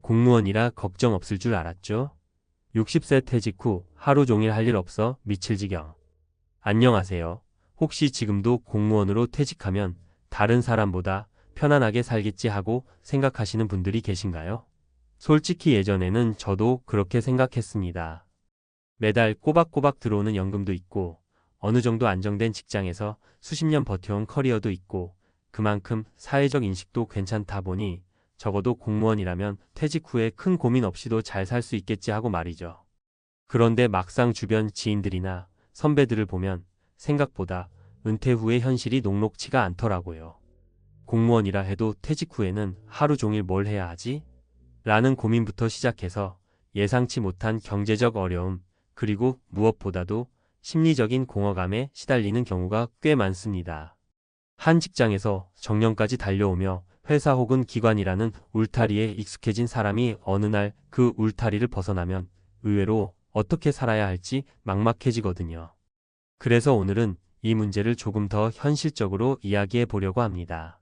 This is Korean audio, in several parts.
공무원이라 걱정 없을 줄 알았죠? 60세 퇴직 후 하루 종일 할 일 없어 미칠 지경. 안녕하세요. 혹시 지금도 공무원으로 퇴직하면 다른 사람보다 편안하게 살겠지 하고 생각하시는 분들이 계신가요? 솔직히 예전에는 저도 그렇게 생각했습니다. 매달 꼬박꼬박 들어오는 연금도 있고 어느 정도 안정된 직장에서 수십 년 버텨온 커리어도 있고 그만큼 사회적 인식도 괜찮다 보니 적어도 공무원이라면 퇴직 후에 큰 고민 없이도 잘 살 수 있겠지 하고 말이죠. 그런데 막상 주변 지인들이나 선배들을 보면 생각보다 은퇴 후의 현실이 녹록치가 않더라고요. 공무원이라 해도 퇴직 후에는 하루 종일 뭘 해야 하지? 라는 고민부터 시작해서 예상치 못한 경제적 어려움, 그리고 무엇보다도 심리적인 공허감에 시달리는 경우가 꽤 많습니다. 한 직장에서 정년까지 달려오며 회사 혹은 기관이라는 울타리에 익숙해진 사람이 어느 날 그 울타리를 벗어나면 의외로 어떻게 살아야 할지 막막해지거든요. 그래서 오늘은 이 문제를 조금 더 현실적으로 이야기해 보려고 합니다.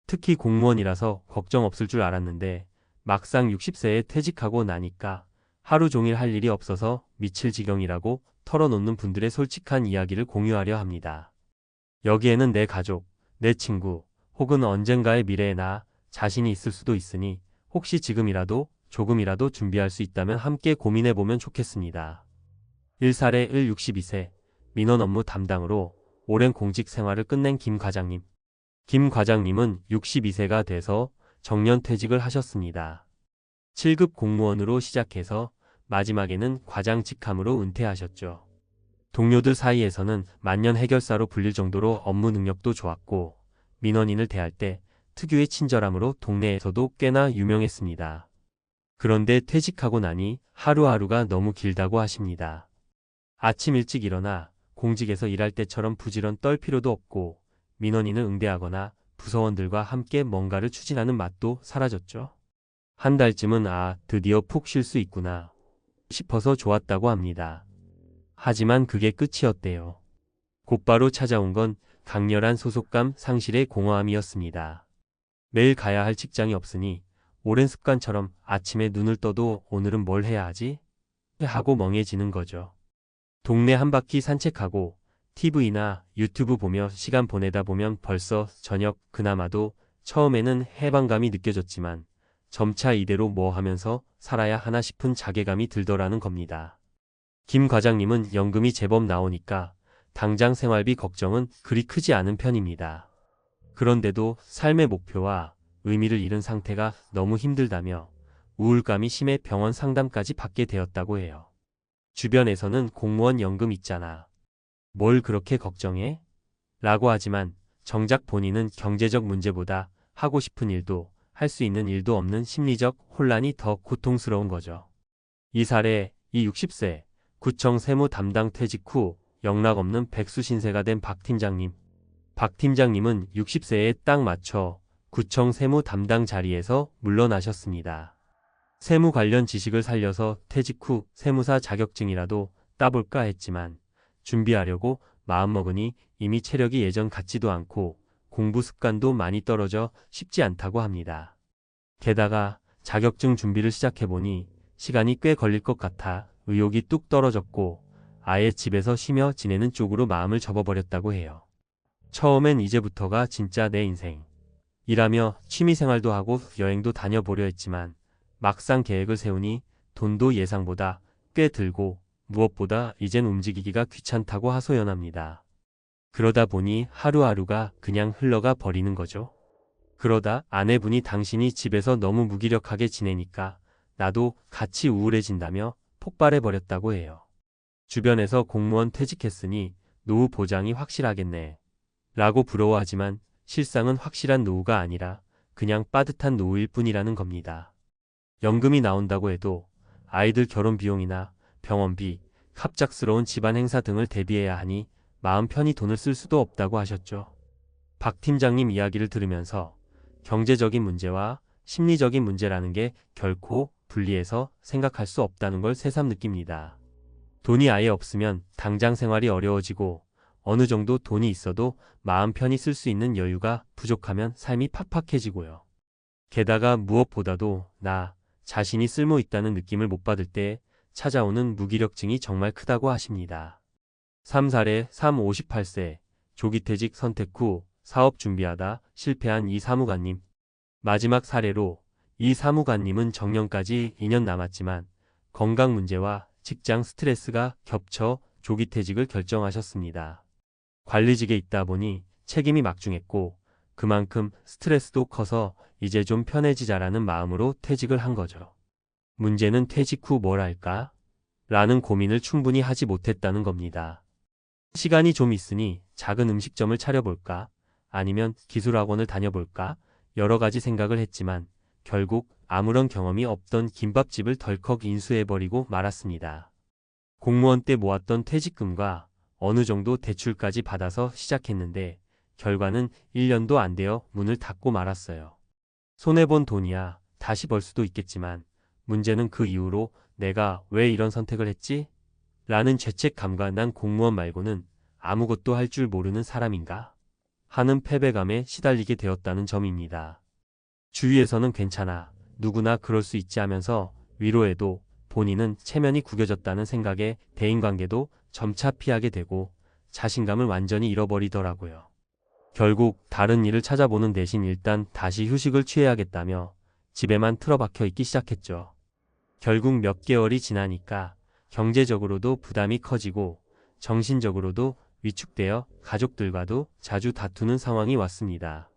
특히 공무원이라서 걱정 없을 줄 알았는데 막상 60세에 퇴직하고 나니까 하루 종일 할 일이 없어서 미칠 지경이라고 털어놓는 분들의 솔직한 이야기를 공유하려 합니다. 여기에는 내 가족, 내 친구, 혹은 언젠가의 미래의 나 자신이 있을 수도 있으니 혹시 지금이라도 조금이라도 준비할 수 있다면 함께 고민해보면 좋겠습니다. 1사례 62세 민원 업무 담당으로 오랜 공직 생활을 끝낸 김 과장님. 김 과장님은 62세가 돼서 정년 퇴직을 하셨습니다. 7급 공무원으로 시작해서 마지막에는 과장 직함으로 은퇴하셨죠. 동료들 사이에서는 만년 해결사로 불릴 정도로 업무 능력도 좋았고 민원인을 대할 때 특유의 친절함으로 동네에서도 꽤나 유명했습니다. 그런데 퇴직하고 나니 하루하루가 너무 길다고 하십니다. 아침 일찍 일어나 공직에서 일할 때처럼 부지런 떨 필요도 없고 민원인을 응대하거나 부서원들과 함께 뭔가를 추진하는 맛도 사라졌죠. 한 달쯤은 드디어 푹 쉴 수 있구나 싶어서 좋았다고 합니다. 하지만 그게 끝이었대요. 곧바로 찾아온 건 강렬한 소속감 상실의 공허함이었습니다. 매일 가야 할 직장이 없으니 오랜 습관처럼 아침에 눈을 떠도 오늘은 뭘 해야 하지? 하고 멍해지는 거죠. 동네 한 바퀴 산책하고 TV나 유튜브 보며 시간 보내다 보면 벌써 저녁. 그나마도 처음에는 해방감이 느껴졌지만 점차 이대로 뭐 하면서 살아야 하나 싶은 자괴감이 들더라는 겁니다. 김 과장님은 연금이 제법 나오니까 당장 생활비 걱정은 그리 크지 않은 편입니다. 그런데도 삶의 목표와 의미를 잃은 상태가 너무 힘들다며 우울감이 심해 병원 상담까지 받게 되었다고 해요. 주변에서는 공무원 연금 있잖아. 뭘 그렇게 걱정해? 라고 하지만 정작 본인은 경제적 문제보다 하고 싶은 일도 할 수 있는 일도 없는 심리적 혼란이 더 고통스러운 거죠. 이 사례, 이 60세 구청 세무 담당 퇴직 후 영락없는 백수 신세가 된 박 팀장님. 박 팀장님은 60세에 딱 맞춰 구청 세무 담당 자리에서 물러나셨습니다. 세무 관련 지식을 살려서 퇴직 후 세무사 자격증이라도 따볼까 했지만 준비하려고 마음먹으니 이미 체력이 예전 같지도 않고 공부 습관도 많이 떨어져 쉽지 않다고 합니다. 게다가 자격증 준비를 시작해보니 시간이 꽤 걸릴 것 같아 의욕이 뚝 떨어졌고 아예 집에서 쉬며 지내는 쪽으로 마음을 접어버렸다고 해요. 처음엔 이제부터가 진짜 내 인생 이라며 취미생활도 하고 여행도 다녀보려 했지만 막상 계획을 세우니 돈도 예상보다 꽤 들고 무엇보다 이젠 움직이기가 귀찮다고 하소연합니다. 그러다 보니 하루하루가 그냥 흘러가 버리는 거죠. 그러다 아내분이 당신이 집에서 너무 무기력하게 지내니까 나도 같이 우울해진다며 폭발해버렸다고 해요. 주변에서 공무원 퇴직했으니 노후 보장이 확실하겠네 라고 부러워하지만 실상은 확실한 노후가 아니라 그냥 빠듯한 노후일 뿐이라는 겁니다. 연금이 나온다고 해도 아이들 결혼 비용이나 병원비, 갑작스러운 집안 행사 등을 대비해야 하니 마음 편히 돈을 쓸 수도 없다고 하셨죠. 박 팀장님 이야기를 들으면서 경제적인 문제와 심리적인 문제라는 게 결코 분리해서 생각할 수 없다는 걸 새삼 느낍니다. 돈이 아예 없으면 당장 생활이 어려워지고 어느 정도 돈이 있어도 마음 편히 쓸 수 있는 여유가 부족하면 삶이 팍팍해지고요. 게다가 무엇보다도 나 자신이 쓸모 있다는 느낌을 못 받을 때 찾아오는 무기력증이 정말 크다고 하십니다. 3사례 58세 조기퇴직 선택 후 사업 준비하다 실패한 이 사무관님. 마지막 사례로 이 사무관님은 정년까지 2년 남았지만 건강 문제와 직장 스트레스가 겹쳐 조기퇴직을 결정하셨습니다. 관리직에 있다 보니 책임이 막중했고 그만큼 스트레스도 커서 이제 좀 편해지자라는 마음으로 퇴직을 한 거죠. 문제는 퇴직 후 뭘 할까? 라는 고민을 충분히 하지 못했다는 겁니다. 시간이 좀 있으니 작은 음식점을 차려볼까? 아니면 기술학원을 다녀볼까? 여러 가지 생각을 했지만 결국 아무런 경험이 없던 김밥집을 덜컥 인수해버리고 말았습니다. 공무원 때 모았던 퇴직금과 어느 정도 대출까지 받아서 시작했는데 결과는 1년도 안 되어 문을 닫고 말았어요. 손해본 돈이야 다시 벌 수도 있겠지만 문제는 그 이후로 내가 왜 이런 선택을 했지? 라는 죄책감과 난 공무원 말고는 아무것도 할 줄 모르는 사람인가? 하는 패배감에 시달리게 되었다는 점입니다. 주위에서는 괜찮아, 누구나 그럴 수 있지 하면서 위로해도 본인은 체면이 구겨졌다는 생각에 대인관계도 점차 피하게 되고 자신감을 완전히 잃어버리더라고요. 결국 다른 일을 찾아보는 대신 일단 다시 휴식을 취해야겠다며 집에만 틀어박혀 있기 시작했죠. 결국 몇 개월이 지나니까 경제적으로도 부담이 커지고 정신적으로도 위축되어 가족들과도 자주 다투는 상황이 왔습니다.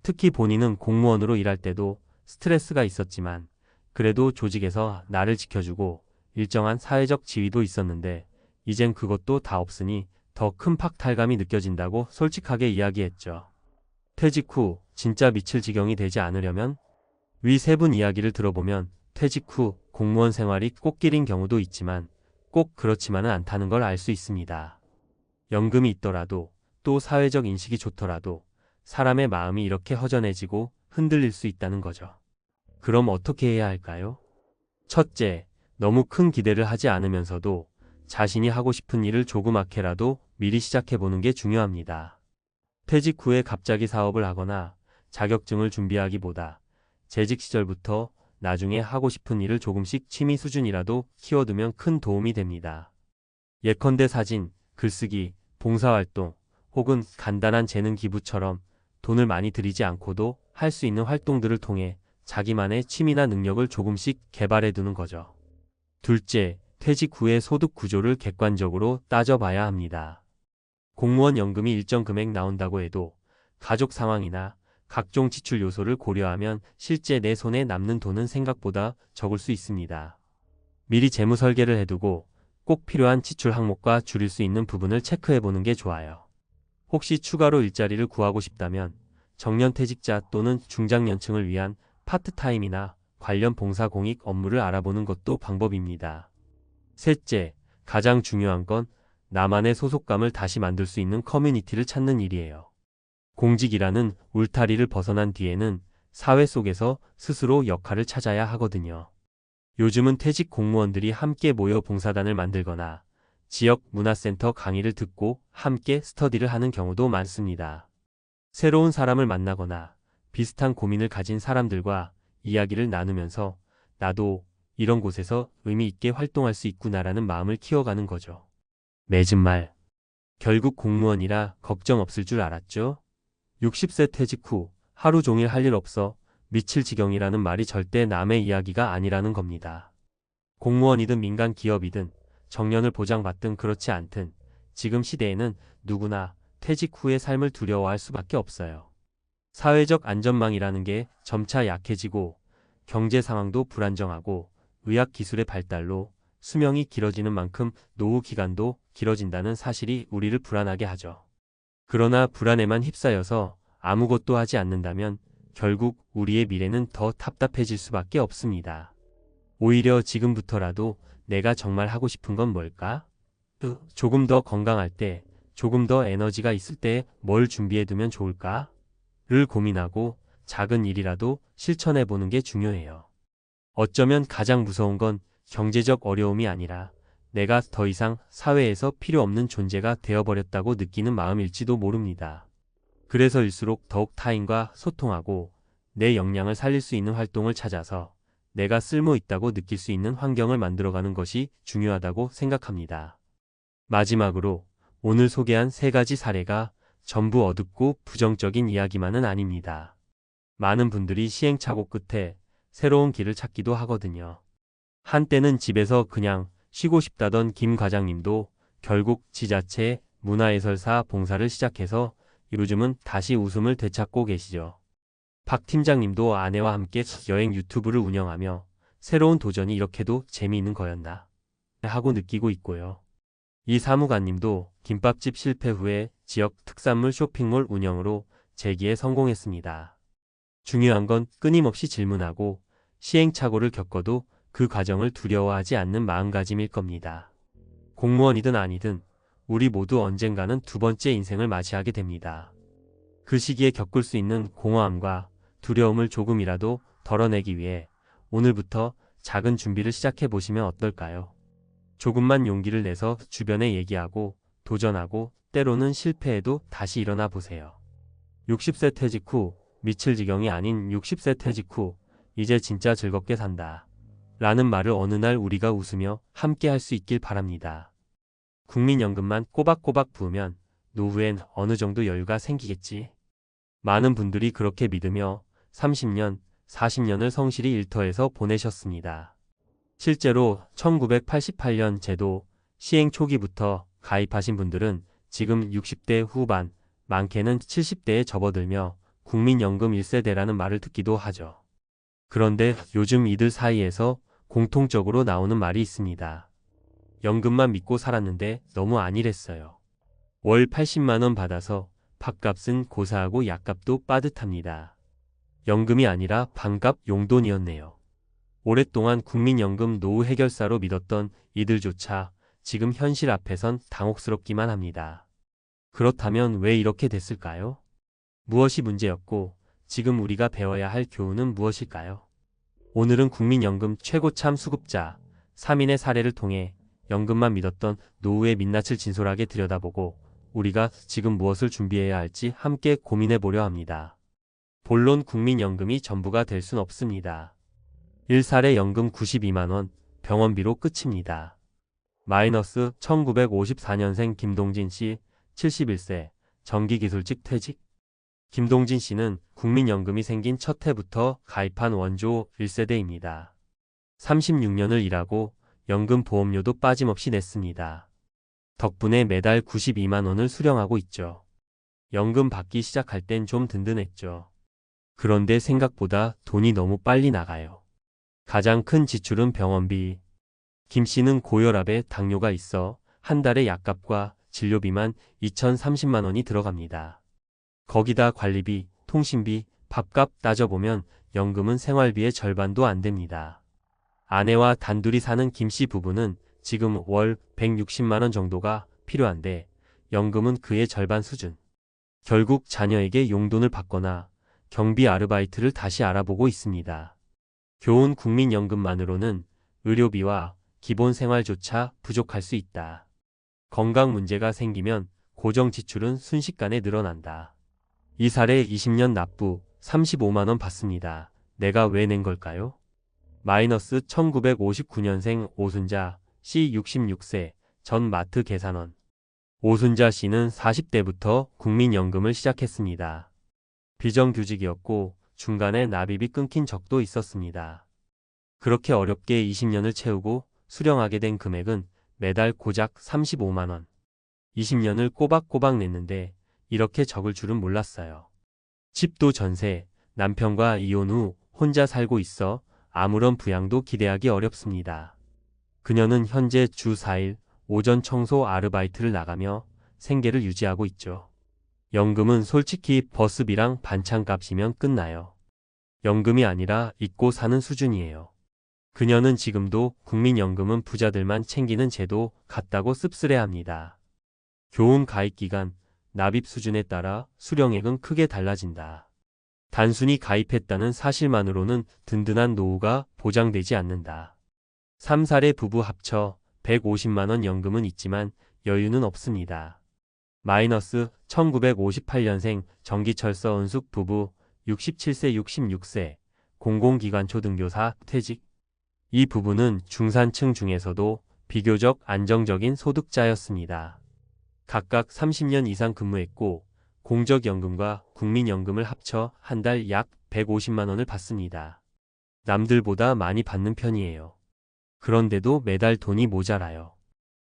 특히 본인은 공무원으로 일할 때도 스트레스가 있었지만 그래도 조직에서 나를 지켜주고 일정한 사회적 지위도 있었는데 이젠 그것도 다 없으니 더 큰 박탈감이 느껴진다고 솔직하게 이야기했죠. 퇴직 후 진짜 미칠 지경이 되지 않으려면 위 세 분 이야기를 들어보면 퇴직 후 공무원 생활이 꽃길인 경우도 있지만 꼭 그렇지만은 않다는 걸 알 수 있습니다. 연금이 있더라도 또 사회적 인식이 좋더라도 사람의 마음이 이렇게 허전해지고 흔들릴 수 있다는 거죠. 그럼 어떻게 해야 할까요? 첫째, 너무 큰 기대를 하지 않으면서도 자신이 하고 싶은 일을 조그맣게라도 미리 시작해보는 게 중요합니다. 퇴직 후에 갑자기 사업을 하거나 자격증을 준비하기보다 재직 시절부터 나중에 하고 싶은 일을 조금씩 취미 수준이라도 키워두면 큰 도움이 됩니다. 예컨대 사진, 글쓰기, 봉사활동 혹은 간단한 재능 기부처럼 돈을 많이 들이지 않고도 할 수 있는 활동들을 통해 자기만의 취미나 능력을 조금씩 개발해두는 거죠. 둘째, 퇴직 후의 소득 구조를 객관적으로 따져봐야 합니다. 공무원 연금이 일정 금액 나온다고 해도 가족 상황이나 각종 지출 요소를 고려하면 실제 내 손에 남는 돈은 생각보다 적을 수 있습니다. 미리 재무 설계를 해두고 꼭 필요한 지출 항목과 줄일 수 있는 부분을 체크해보는 게 좋아요. 혹시 추가로 일자리를 구하고 싶다면 정년퇴직자 또는 중장년층을 위한 파트타임이나 관련 봉사 공익 업무를 알아보는 것도 방법입니다. 셋째, 가장 중요한 건 나만의 소속감을 다시 만들 수 있는 커뮤니티를 찾는 일이에요. 공직이라는 울타리를 벗어난 뒤에는 사회 속에서 스스로 역할을 찾아야 하거든요. 요즘은 퇴직 공무원들이 함께 모여 봉사단을 만들거나 지역 문화센터 강의를 듣고 함께 스터디를 하는 경우도 많습니다. 새로운 사람을 만나거나 비슷한 고민을 가진 사람들과 이야기를 나누면서 나도 이런 곳에서 의미 있게 활동할 수 있구나라는 마음을 키워가는 거죠. 맺은 말. 결국 공무원이라 걱정 없을 줄 알았죠? 60세 퇴직 후 하루 종일 할 일 없어 미칠 지경이라는 말이 절대 남의 이야기가 아니라는 겁니다. 공무원이든 민간 기업이든 정년을 보장받든 그렇지 않든 지금 시대에는 누구나 퇴직 후의 삶을 두려워할 수밖에 없어요. 사회적 안전망이라는 게 점차 약해지고 경제 상황도 불안정하고 의학 기술의 발달로 수명이 길어지는 만큼 노후 기간도 길어진다는 사실이 우리를 불안하게 하죠. 그러나 불안에만 휩싸여서 아무것도 하지 않는다면 결국 우리의 미래는 더 답답해질 수밖에 없습니다. 오히려 지금부터라도 내가 정말 하고 싶은 건 뭘까? 조금 더 건강할 때, 조금 더 에너지가 있을 때 뭘 준비해두면 좋을까? 를 고민하고 작은 일이라도 실천해보는 게 중요해요. 어쩌면 가장 무서운 건 경제적 어려움이 아니라 내가 더 이상 사회에서 필요 없는 존재가 되어버렸다고 느끼는 마음일지도 모릅니다. 그래서일수록 더욱 타인과 소통하고 내 역량을 살릴 수 있는 활동을 찾아서 내가 쓸모 있다고 느낄 수 있는 환경을 만들어가는 것이 중요하다고 생각합니다. 마지막으로 오늘 소개한 3가지 사례가 전부 어둡고 부정적인 이야기만은 아닙니다. 많은 분들이 시행착오 끝에 새로운 길을 찾기도 하거든요. 한때는 집에서 그냥 쉬고 싶다던 김 과장님도 결국 지자체 문화예술사 봉사를 시작해서 요즘은 다시 웃음을 되찾고 계시죠. 박 팀장님도 아내와 함께 여행 유튜브를 운영하며 새로운 도전이 이렇게도 재미있는 거였나 하고 느끼고 있고요. 이 사무관님도 김밥집 실패 후에 지역 특산물 쇼핑몰 운영으로 재기에 성공했습니다. 중요한 건 끊임없이 질문하고 시행착오를 겪어도 그 과정을 두려워하지 않는 마음가짐일 겁니다. 공무원이든 아니든 우리 모두 언젠가는 2번째 인생을 맞이하게 됩니다. 그 시기에 겪을 수 있는 공허함과 두려움을 조금이라도 덜어내기 위해 오늘부터 작은 준비를 시작해 보시면 어떨까요? 조금만 용기를 내서 주변에 얘기하고 도전하고 때로는 실패해도 다시 일어나 보세요. 60세 퇴직 후 미칠 지경이 아닌 60세 퇴직 후 이제 진짜 즐겁게 산다 라는 말을 어느 날 우리가 웃으며 함께 할 수 있길 바랍니다. 국민연금만 꼬박꼬박 부으면 노후엔 어느 정도 여유가 생기겠지. 많은 분들이 그렇게 믿으며 30년, 40년을 성실히 일터에서 보내셨습니다. 실제로 1988년 제도 시행 초기부터 가입하신 분들은 지금 60대 후반, 많게는 70대에 접어들며 국민연금 1세대라는 말을 듣기도 하죠. 그런데 요즘 이들 사이에서 공통적으로 나오는 말이 있습니다. 연금만 믿고 살았는데 너무 안일했어요. 월 80만 원 받아서 밥값은 고사하고 약값도 빠듯합니다. 연금이 아니라 반값 용돈이었네요. 오랫동안 국민연금 노후 해결사로 믿었던 이들조차 지금 현실 앞에선 당혹스럽기만 합니다. 그렇다면 왜 이렇게 됐을까요? 무엇이 문제였고 지금 우리가 배워야 할 교훈은 무엇일까요? 오늘은 국민연금 최고참 수급자 3인의 사례를 통해 연금만 믿었던 노후의 민낯을 진솔하게 들여다보고 우리가 지금 무엇을 준비해야 할지 함께 고민해 보려 합니다. 본론 국민연금이 전부가 될 순 없습니다. 1사례 연금 92만원, 병원비로 끝입니다. 마이너스 1954년생 김동진 씨, 71세, 전기기술직 퇴직. 김동진 씨는 국민연금이 생긴 첫 해부터 가입한 원조 1세대입니다. 36년을 일하고 연금 보험료도 빠짐없이 냈습니다. 덕분에 매달 92만 원을 수령하고 있죠. 연금 받기 시작할 땐 좀 든든했죠. 그런데 생각보다 돈이 너무 빨리 나가요. 가장 큰 지출은 병원비. 김 씨는 고혈압에 당뇨가 있어 한 달에 약값과 진료비만 2,030만 원이 들어갑니다. 거기다 관리비, 통신비, 밥값 따져보면 연금은 생활비의 절반도 안 됩니다. 아내와 단둘이 사는 김 씨 부부는 지금 월 160만 원 정도가 필요한데 연금은 그의 절반 수준. 결국 자녀에게 용돈을 받거나 경비 아르바이트를 다시 알아보고 있습니다. 교훈 국민연금만으로는 의료비와 기본 생활조차 부족할 수 있다. 건강 문제가 생기면 고정 지출은 순식간에 늘어난다. 이 사례 20년 납부 35만 원 받습니다. 내가 왜 낸 걸까요? 마이너스 1959년생 오순자 씨 66세 전 마트 계산원. 오순자 씨는 40대부터 국민연금을 시작했습니다. 비정규직이었고 중간에 납입이 끊긴 적도 있었습니다. 그렇게 어렵게 20년을 채우고 수령하게 된 금액은 매달 고작 35만 원. 20년을 꼬박꼬박 냈는데 이렇게 적을 줄은 몰랐어요. 집도 전세, 남편과 이혼 후 혼자 살고 있어 아무런 부양도 기대하기 어렵습니다. 그녀는 현재 주 4일 오전 청소 아르바이트를 나가며 생계를 유지하고 있죠. 연금은 솔직히 버스비랑 반찬값이면 끝나요. 연금이 아니라 잊고 사는 수준이에요. 그녀는 지금도 국민연금은 부자들만 챙기는 제도 같다고 씁쓸해합니다. 교훈 가입기간, 납입 수준에 따라 수령액은 크게 달라진다. 단순히 가입했다는 사실만으로는 든든한 노후가 보장되지 않는다. 3사례 부부 합쳐 150만 원 연금은 있지만 여유는 없습니다. 마이너스 1958년생 전기철서 은숙 부부 67세 66세 공공기관 초등교사 퇴직. 이 부부는 중산층 중에서도 비교적 안정적인 소득자였습니다. 각각 30년 이상 근무했고 공적연금과 국민연금을 합쳐 한 달 약 150만 원을 받습니다. 남들보다 많이 받는 편이에요. 그런데도 매달 돈이 모자라요.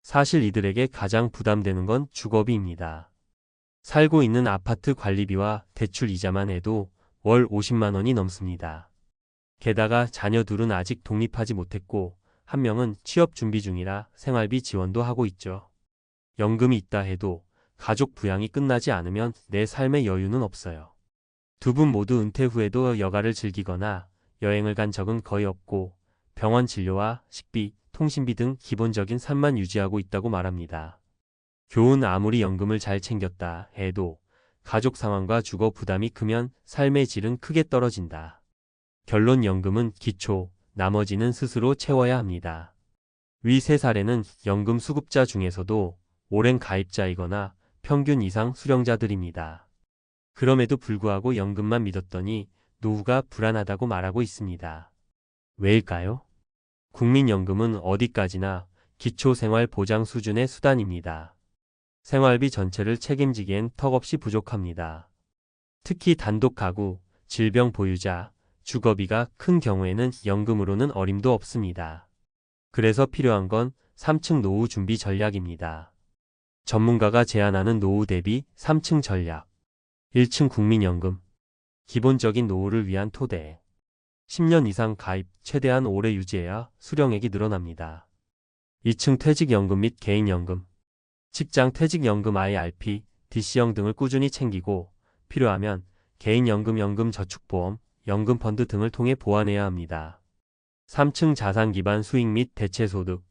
사실 이들에게 가장 부담되는 건 주거비입니다. 살고 있는 아파트 관리비와 대출 이자만 해도 월 50만 원이 넘습니다. 게다가 자녀 둘은 아직 독립하지 못했고 한 명은 취업 준비 중이라 생활비 지원도 하고 있죠. 연금이 있다 해도 가족 부양이 끝나지 않으면 내 삶의 여유는 없어요. 두 분 모두 은퇴 후에도 여가를 즐기거나 여행을 간 적은 거의 없고 병원 진료와 식비, 통신비 등 기본적인 삶만 유지하고 있다고 말합니다. 교훈 아무리 연금을 잘 챙겼다 해도 가족 상황과 주거 부담이 크면 삶의 질은 크게 떨어진다. 결론 연금은 기초, 나머지는 스스로 채워야 합니다. 위 세 사례는 연금 수급자 중에서도 오랜 가입자이거나 평균 이상 수령자들입니다. 그럼에도 불구하고 연금만 믿었더니 노후가 불안하다고 말하고 있습니다. 왜일까요? 국민연금은 어디까지나 기초생활보장 수준의 수단입니다. 생활비 전체를 책임지기엔 턱없이 부족합니다. 특히 단독 가구, 질병 보유자, 주거비가 큰 경우에는 연금으로는 어림도 없습니다. 그래서 필요한 건 3층 노후 준비 전략입니다. 전문가가 제안하는 노후 대비 3층 전략. 1층 국민연금. 기본적인 노후를 위한 토대. 10년 이상 가입, 최대한 오래 유지해야 수령액이 늘어납니다. 2층 퇴직연금 및 개인연금. 직장 퇴직연금 IRP, DC형 등을 꾸준히 챙기고 필요하면 개인연금, 연금저축보험, 연금펀드 등을 통해 보완해야 합니다. 3층 자산 기반 수익 및 대체소득.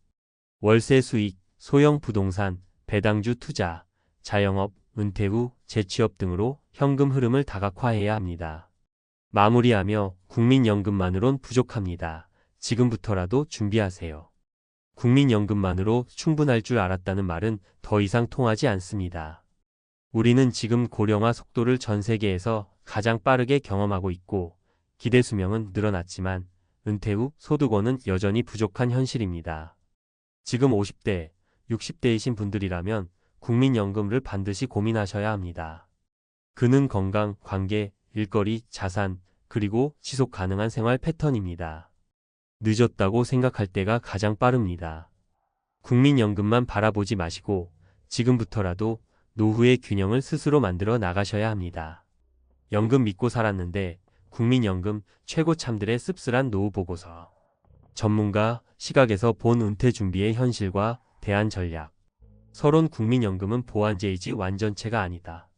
월세 수익, 소형 부동산, 배당주 투자, 자영업, 은퇴 후 재취업 등으로 현금 흐름을 다각화해야 합니다. 마무리하며 국민연금만으론 부족합니다. 지금부터라도 준비하세요. 국민연금만으로 충분할 줄 알았다는 말은 더 이상 통하지 않습니다. 우리는 지금 고령화 속도를 전 세계에서 가장 빠르게 경험하고 있고 기대 수명은 늘어났지만 은퇴 후 소득원은 여전히 부족한 현실입니다. 지금 50대, 60대이신 분들이라면 국민연금을 반드시 고민하셔야 합니다. 그는 건강, 관계, 일거리, 자산, 그리고 지속 가능한 생활 패턴입니다. 늦었다고 생각할 때가 가장 빠릅니다. 국민연금만 바라보지 마시고 지금부터라도 노후의 균형을 스스로 만들어 나가셔야 합니다. 연금 믿고 살았는데 국민연금 최고 참들의 씁쓸한 노후 보고서. 전문가 시각에서 본 은퇴 준비의 현실과 대안 전략. 서론 국민연금은 보완제이지 완전체가 아니다.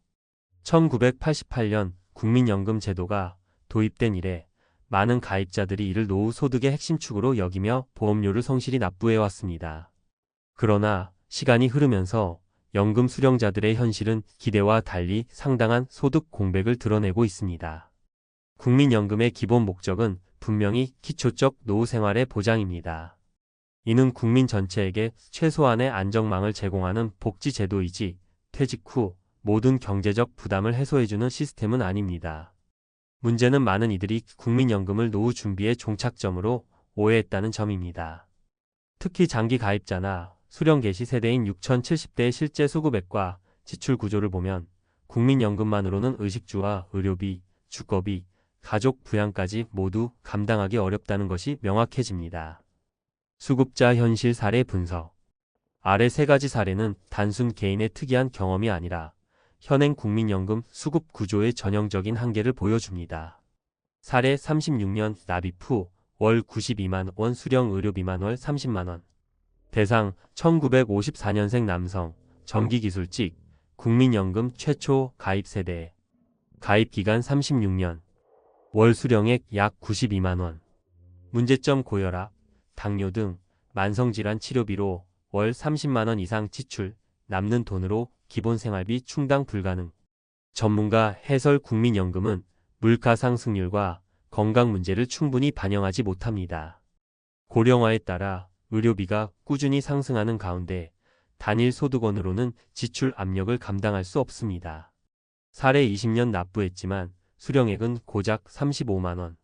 1988년 국민연금 제도가 도입된 이래 많은 가입자들이 이를 노후 소득의 핵심 축으로 여기며 보험료를 성실히 납부해왔습니다. 그러나 시간이 흐르면서 연금 수령자들의 현실은 기대와 달리 상당한 소득 공백을 드러내고 있습니다. 국민연금의 기본 목적은 분명히 기초적 노후 생활의 보장입니다. 이는 국민 전체에게 최소한의 안정망을 제공하는 복지 제도이지 퇴직 후 모든 경제적 부담을 해소해주는 시스템은 아닙니다. 문제는 많은 이들이 국민연금을 노후 준비의 종착점으로 오해했다는 점입니다. 특히 장기 가입자나 수령 개시 세대인 6070대의 실제 수급액과 지출 구조를 보면 국민연금만으로는 의식주와 의료비, 주거비, 가족 부양까지 모두 감당하기 어렵다는 것이 명확해집니다. 수급자 현실 사례 분석. 아래 세 가지 사례는 단순 개인의 특이한 경험이 아니라 현행 국민연금 수급 구조의 전형적인 한계를 보여줍니다. 사례 36년 납입 후 월 92만 원 수령 의료비만 월 30만 원. 대상 1954년생 남성, 전기기술직, 국민연금 최초 가입 세대. 가입 기간 36년. 월 수령액 약 92만 원. 문제점 고혈압, 당뇨 등 만성질환 치료비로 월 30만 원 이상 지출, 남는 돈으로 기본 생활비 충당 불가능. 전문가 해설 국민연금은 물가 상승률과 건강 문제를 충분히 반영하지 못합니다. 고령화에 따라 의료비가 꾸준히 상승하는 가운데 단일 소득원으로는 지출 압력을 감당할 수 없습니다. 사례 20년 납부했지만 수령액은 고작 35만 원.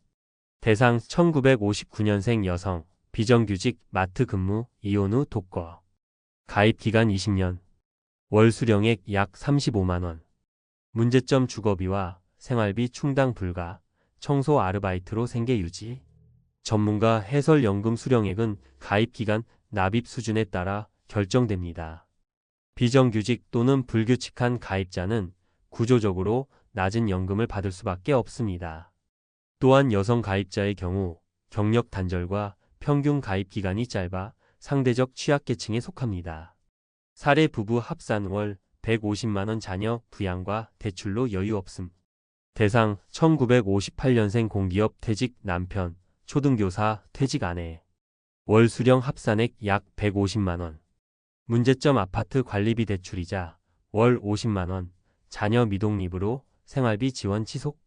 대상 1959년생 여성, 비정규직 마트 근무, 이혼 후 독거. 가입 기간 20년. 월 수령액 약 35만 원. 문제점 주거비와 생활비 충당 불가. 청소 아르바이트로 생계 유지. 전문가 해설연금 수령액은 가입 기간, 납입 수준에 따라 결정됩니다. 비정규직 또는 불규칙한 가입자는 구조적으로 낮은 연금을 받을 수밖에 없습니다. 또한 여성 가입자의 경우 경력 단절과 평균 가입 기간이 짧아 상대적 취약계층에 속합니다. 사례 부부 합산 월 150만 원 자녀 부양과 대출로 여유 없음. 대상 1958년생 공기업 퇴직 남편, 초등교사 퇴직 아내. 월 수령 합산액 약 150만 원. 문제점 아파트 관리비 대출이자 월 50만 원. 자녀 미독립으로 생활비 지원 지속.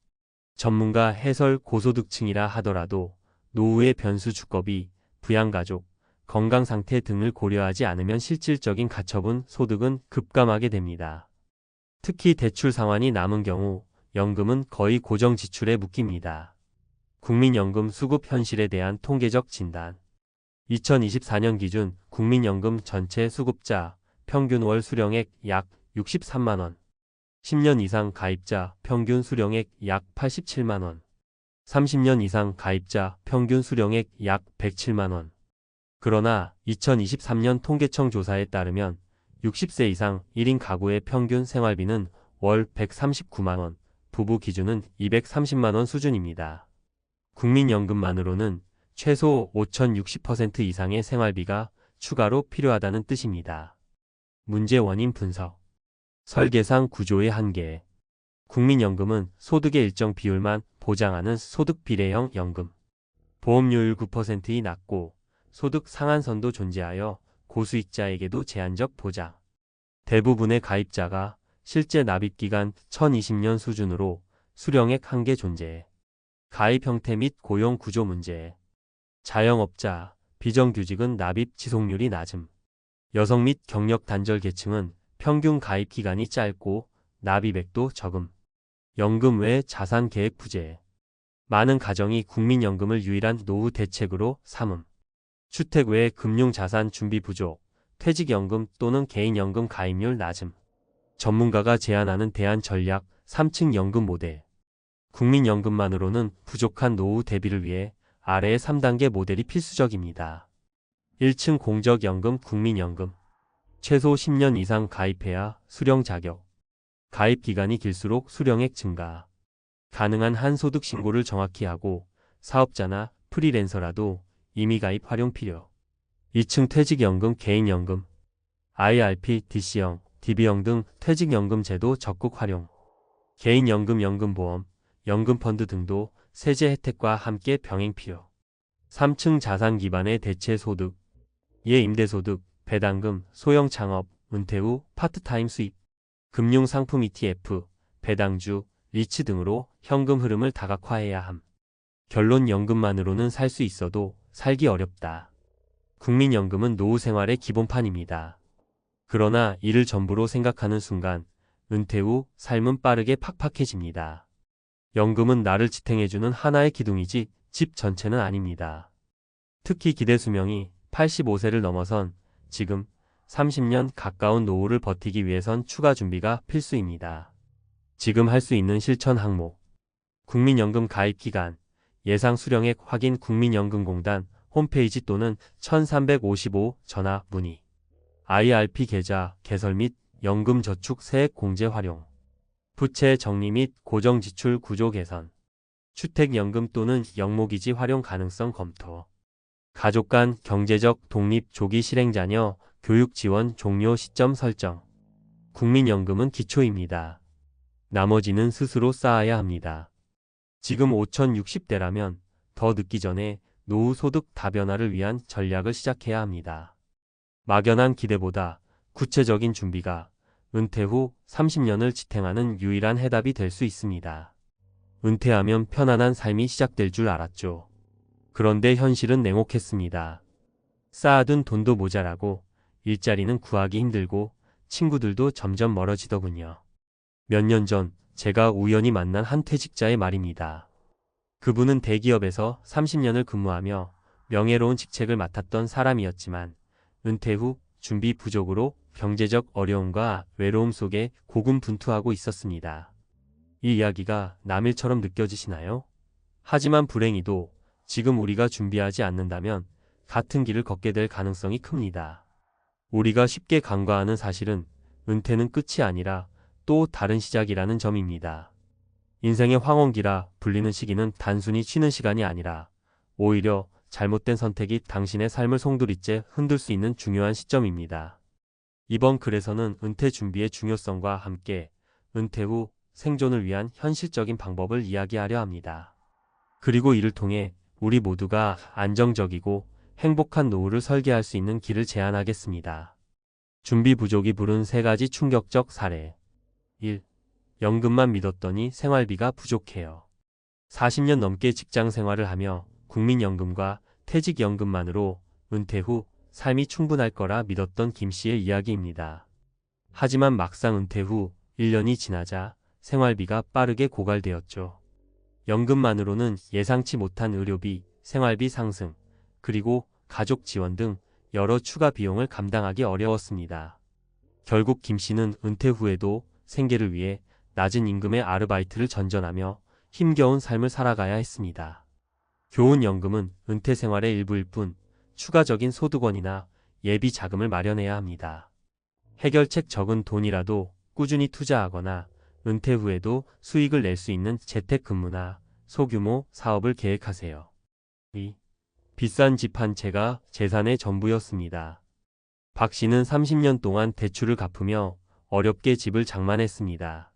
전문가 해설 고소득층이라 하더라도 노후의 변수 주거비, 부양가족, 건강상태 등을 고려하지 않으면 실질적인 가처분 소득은 급감하게 됩니다. 특히 대출 상환이 남은 경우 연금은 거의 고정 지출에 묶입니다. 국민연금 수급 현실에 대한 통계적 진단. 2024년 기준 국민연금 전체 수급자 평균 월 수령액 약 63만 원. 10년 이상 가입자 평균 수령액 약 87만 원. 30년 이상 가입자 평균 수령액 약 107만 원. 그러나 2023년 통계청 조사에 따르면 60세 이상 1인 가구의 평균 생활비는 월 139만 원, 부부 기준은 230만 원 수준입니다. 국민연금만으로는 최소 5,060% 이상의 생활비가 추가로 필요하다는 뜻입니다. 문제 원인 분석. 설계상 구조의 한계. 국민연금은 소득의 일정 비율만 보장하는 소득 비례형 연금. 보험료율 9%이 낮고 소득 상한선도 존재하여 고수익자에게도 제한적 보장. 대부분의 가입자가 실제 납입기간 2020년 수준으로 수령액 한계 존재. 가입 형태 및 고용 구조 문제. 자영업자, 비정규직은 납입 지속률이 낮음. 여성 및 경력 단절 계층은 평균 가입 기간이 짧고 납입액도 적음. 연금 외 자산 계획 부재. 많은 가정이 국민연금을 유일한 노후 대책으로 삼음. 주택 외 금융자산 준비 부족, 퇴직연금 또는 개인연금 가입률 낮음. 전문가가 제안하는 대안 전략 3층 연금 모델. 국민연금만으로는 부족한 노후 대비를 위해 아래의 3단계 모델이 필수적입니다. 1층 공적연금 국민연금. 최소 10년 이상 가입해야 수령 자격. 가입 기간이 길수록 수령액 증가. 가능한 한 소득 신고를 정확히 하고 사업자나 프리랜서라도 임의 가입 활용 필요. 2층 퇴직연금 개인연금. IRP, DC형, DB형 등 퇴직연금 제도 적극 활용. 개인연금, 연금보험, 연금펀드 등도 세제 혜택과 함께 병행 필요. 3층 자산 기반의 대체 소득. 예 임대소득, 배당금, 소형 창업, 은퇴 후 파트타임 수입. 금융상품 ETF, 배당주, 리츠 등으로 현금 흐름을 다각화해야 함. 결론 연금만으로는 살 수 있어도 살기 어렵다. 국민연금은 노후 생활의 기본판입니다. 그러나 이를 전부로 생각하는 순간 은퇴 후 삶은 빠르게 팍팍해집니다. 연금은 나를 지탱해주는 하나의 기둥이지 집 전체는 아닙니다. 특히 기대 수명이 85세를 넘어선 지금 30년 가까운 노후를 버티기 위해선 추가 준비가 필수입니다. 지금 할 수 있는 실천 항목. 국민연금 가입 기간, 예상 수령액 확인 국민연금공단 홈페이지 또는 1355 전화 문의. IRP 계좌 개설 및 연금저축 세액 공제 활용. 부채 정리 및 고정지출 구조 개선. 주택연금 또는 영모기지 활용 가능성 검토. 가족 간 경제적 독립 조기 실행 자녀 교육 지원 종료 시점 설정. 국민연금은 기초입니다. 나머지는 스스로 쌓아야 합니다. 지금 5060대라면 더 늦기 전에 노후 소득 다변화를 위한 전략을 시작해야 합니다. 막연한 기대보다 구체적인 준비가 은퇴 후 30년을 지탱하는 유일한 해답이 될 수 있습니다. 은퇴하면 편안한 삶이 시작될 줄 알았죠. 그런데 현실은 냉혹했습니다. 쌓아둔 돈도 모자라고 일자리는 구하기 힘들고 친구들도 점점 멀어지더군요. 몇 년 전 제가 우연히 만난 한 퇴직자의 말입니다. 그분은 대기업에서 30년을 근무하며 명예로운 직책을 맡았던 사람이었지만 은퇴 후 준비 부족으로 경제적 어려움과 외로움 속에 고군분투하고 있었습니다. 이 이야기가 남일처럼 느껴지시나요? 하지만 불행히도 지금 우리가 준비하지 않는다면 같은 길을 걷게 될 가능성이 큽니다. 우리가 쉽게 간과하는 사실은 은퇴는 끝이 아니라 또 다른 시작이라는 점입니다. 인생의 황혼기라 불리는 시기는 단순히 쉬는 시간이 아니라 오히려 잘못된 선택이 당신의 삶을 송두리째 흔들 수 있는 중요한 시점입니다. 이번 글에서는 은퇴 준비의 중요성과 함께 은퇴 후 생존을 위한 현실적인 방법을 이야기하려 합니다. 그리고 이를 통해 우리 모두가 안정적이고 행복한 노후를 설계할 수 있는 길을 제안하겠습니다. 준비 부족이 부른 3가지 충격적 사례. 1. 연금만 믿었더니 생활비가 부족해요. 40년 넘게 직장 생활을 하며 국민연금과 퇴직연금만으로 은퇴 후 삶이 충분할 거라 믿었던 김 씨의 이야기입니다. 하지만 막상 은퇴 후 1년이 지나자 생활비가 빠르게 고갈되었죠. 연금만으로는 예상치 못한 의료비, 생활비 상승, 그리고 가족 지원 등 여러 추가 비용을 감당하기 어려웠습니다. 결국 김 씨는 은퇴 후에도 생계를 위해 낮은 임금의 아르바이트를 전전하며 힘겨운 삶을 살아가야 했습니다. 교훈연금은 은퇴 생활의 일부일 뿐 추가적인 소득원이나 예비 자금을 마련해야 합니다. 해결책 적은 돈이라도 꾸준히 투자하거나 은퇴 후에도 수익을 낼 수 있는 재택근무나 소규모 사업을 계획하세요. 2. 비싼 집 한 채가 재산의 전부였습니다. 박 씨는 30년 동안 대출을 갚으며 어렵게 집을 장만했습니다.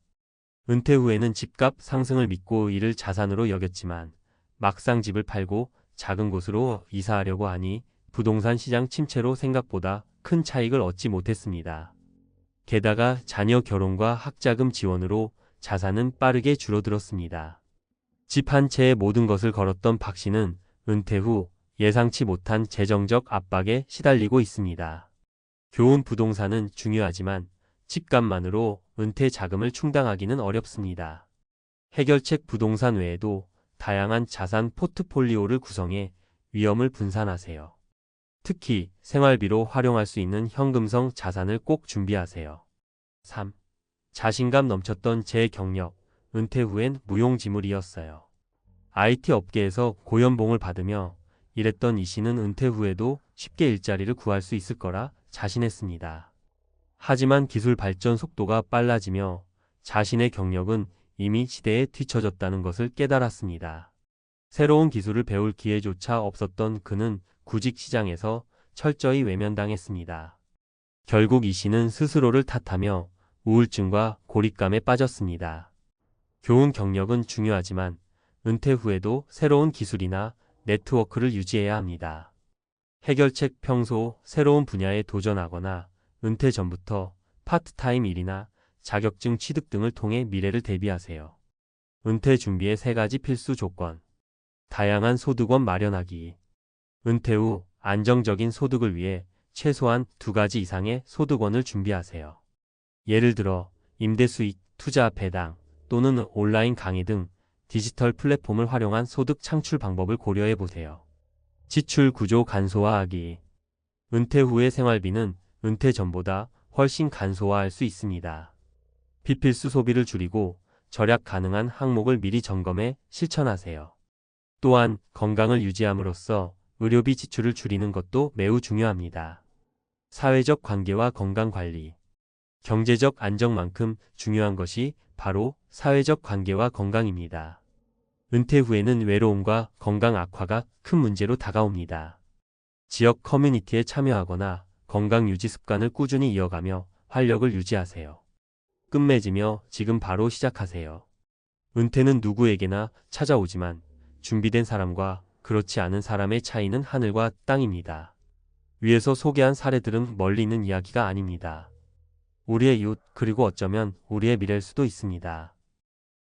은퇴 후에는 집값 상승을 믿고 이를 자산으로 여겼지만 막상 집을 팔고 작은 곳으로 이사하려고 하니 부동산 시장 침체로 생각보다 큰 차익을 얻지 못했습니다. 게다가 자녀 결혼과 학자금 지원으로 자산은 빠르게 줄어들었습니다. 집 한 채에 모든 것을 걸었던 박 씨는 은퇴 후 예상치 못한 재정적 압박에 시달리고 있습니다. 교훈 부동산은 중요하지만 집값만으로 은퇴 자금을 충당하기는 어렵습니다. 해결책 부동산 외에도 다양한 자산 포트폴리오를 구성해 위험을 분산하세요. 특히 생활비로 활용할 수 있는 현금성 자산을 꼭 준비하세요. 3. 자신감 넘쳤던 제 경력, 은퇴 후엔 무용지물이었어요. IT 업계에서 고연봉을 받으며 일했던 이 씨는 은퇴 후에도 쉽게 일자리를 구할 수 있을 거라 자신했습니다. 하지만 기술 발전 속도가 빨라지며 자신의 경력은 이미 시대에 뒤처졌다는 것을 깨달았습니다. 새로운 기술을 배울 기회조차 없었던 그는 구직 시장에서 철저히 외면당했습니다. 결국 이 씨는 스스로를 탓하며 우울증과 고립감에 빠졌습니다. 교훈 경력은 중요하지만 은퇴 후에도 새로운 기술이나 네트워크를 유지해야 합니다. 해결책 평소 새로운 분야에 도전하거나 은퇴 전부터 파트타임 일이나 자격증 취득 등을 통해 미래를 대비하세요. 은퇴 준비의 3가지 필수 조건. 다양한 소득원 마련하기. 은퇴 후 안정적인 소득을 위해 최소한 2가지 이상의 소득원을 준비하세요. 예를 들어 임대 수익, 투자 배당 또는 온라인 강의 등 디지털 플랫폼을 활용한 소득 창출 방법을 고려해 보세요. 지출 구조 간소화하기. 은퇴 후의 생활비는 은퇴 전보다 훨씬 간소화할 수 있습니다. 비필수 소비를 줄이고 절약 가능한 항목을 미리 점검해 실천하세요. 또한 건강을 유지함으로써 의료비 지출을 줄이는 것도 매우 중요합니다. 사회적 관계와 건강 관리. 경제적 안정만큼 중요한 것이 바로 사회적 관계와 건강입니다. 은퇴 후에는 외로움과 건강 악화가 큰 문제로 다가옵니다. 지역 커뮤니티에 참여하거나 건강 유지 습관을 꾸준히 이어가며 활력을 유지하세요. 끝맺으며 지금 바로 시작하세요. 은퇴는 누구에게나 찾아오지만 준비된 사람과 그렇지 않은 사람의 차이는 하늘과 땅입니다. 위에서 소개한 사례들은 멀리 있는 이야기가 아닙니다. 우리의 이웃 그리고 어쩌면 우리의 미래일 수도 있습니다.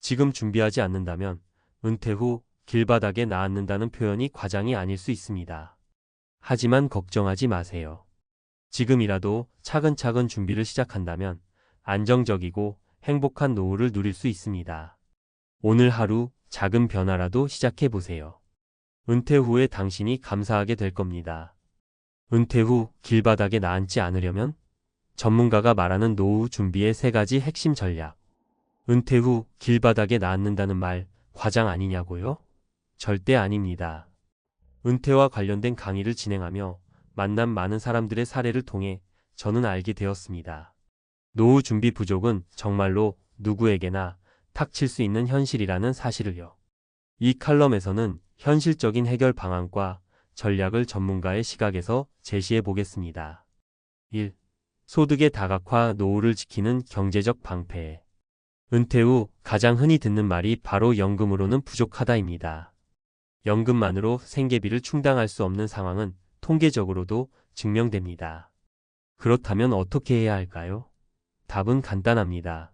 지금 준비하지 않는다면 은퇴 후 길바닥에 나앉는다는 표현이 과장이 아닐 수 있습니다. 하지만 걱정하지 마세요. 지금이라도 차근차근 준비를 시작한다면 안정적이고 행복한 노후를 누릴 수 있습니다. 오늘 하루 작은 변화라도 시작해 보세요. 은퇴 후에 당신이 감사하게 될 겁니다. 은퇴 후 길바닥에 나앉지 않으려면 전문가가 말하는 노후 준비의 3가지 핵심 전략. 은퇴 후 길바닥에 나앉는다는 말 과장 아니냐고요? 절대 아닙니다. 은퇴와 관련된 강의를 진행하며 만난 많은 사람들의 사례를 통해 저는 알게 되었습니다. 노후 준비 부족은 정말로 누구에게나 닥칠 수 있는 현실이라는 사실을요. 이 칼럼에서는 현실적인 해결 방안과 전략을 전문가의 시각에서 제시해 보겠습니다. 1. 소득의 다각화 노후를 지키는 경제적 방패. 은퇴 후 가장 흔히 듣는 말이 바로 연금으로는 부족하다입니다. 연금만으로 생계비를 충당할 수 없는 상황은 통계적으로도 증명됩니다. 그렇다면 어떻게 해야 할까요? 답은 간단합니다.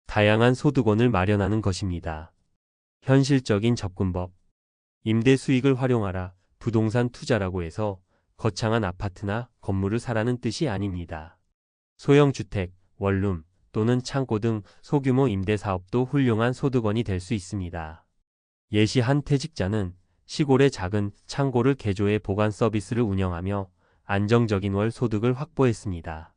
다양한 소득원을 마련하는 것입니다. 현실적인 접근법. 임대 수익을 활용하라. 부동산 투자라고 해서 거창한 아파트나 건물을 사라는 뜻이 아닙니다. 소형 주택, 원룸 또는 창고 등 소규모 임대 사업도 훌륭한 소득원이 될 수 있습니다. 예시 한 퇴직자는 시골의 작은 창고를 개조해 보관 서비스를 운영하며 안정적인 월 소득을 확보했습니다.